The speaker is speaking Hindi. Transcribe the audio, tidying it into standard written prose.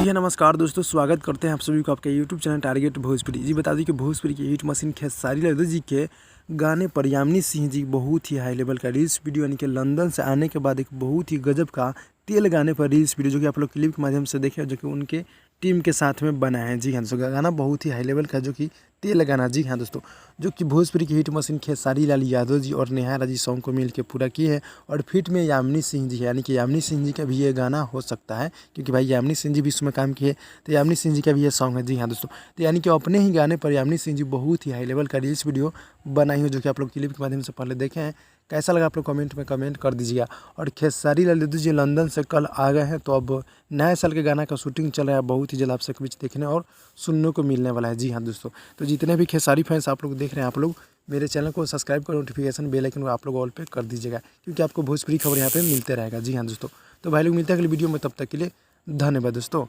हाँ, नमस्कार दोस्तों, स्वागत करते हैं आप सभी को आपके यूट्यूब चैनल टारगेट भोजपुरी। जी बता दें कि भोजपुरी की हिट मशीन खेसारी लाल जी के गाने पर यामिनी सिंह जी बहुत ही हाई लेवल का रील्स वीडियो यानी कि लंदन से आने के बाद एक बहुत ही गजब का तेल गाने पर रील्स वीडियो जो कि आप लोग क्लिप के माध्यम से देखे, जो कि उनके टीम के साथ में बना है। जी हाँ दोस्तों, गाना बहुत ही हाई लेवल का जो कि तेल गाना। जी हाँ दोस्तों, जो कि भोजपुरी की हिट मशीन खेसारी लाल यादव जी और नेहा राजी सॉन्ग को मिल के पूरा किए हैं और फिट में यामिनी सिंह जी है, यानी कि यामिनी सिंह जी का भी ये गाना हो सकता है, क्योंकि भाई यामिनी सिंह जी भी इसमें काम किए, तो यामिनी सिंह जी का भी ये सॉन्ग है। जी हाँ दोस्तों, तो यानी कि अपने ही गाने पर यामिनी सिंह जी बहुत ही हाई लेवल का रील्स वीडियो बनाई हो, जो कि आप लोग क्लिप के माध्यम से पहले देखे हैं। कैसा लगा आप लोग कमेंट में कमेंट कर दीजिएगा। और खेसारी लाल जी लंदन से कल आ गए हैं, तो अब नए साल के गाना का शूटिंग चल रहा है, बहुत ही जल्द आप सबके बीच देखने और सुनने को मिलने वाला है। जी हाँ दोस्तों, तो जितने भी खेसारी फैंस आप लोग देख रहे हैं, आप लोग मेरे चैनल को सब्सक्राइब कर नोटिफिकेशन बेल आइकन को आप लोग ऑल पे कर दीजिएगा, क्योंकि आपको भोजपुरी खबर यहाँ पे मिलते रहेगा। जी हाँ दोस्तों, तो भाई लोग मिलते हैं अगली वीडियो में, तब तक के लिए धन्यवाद दोस्तों।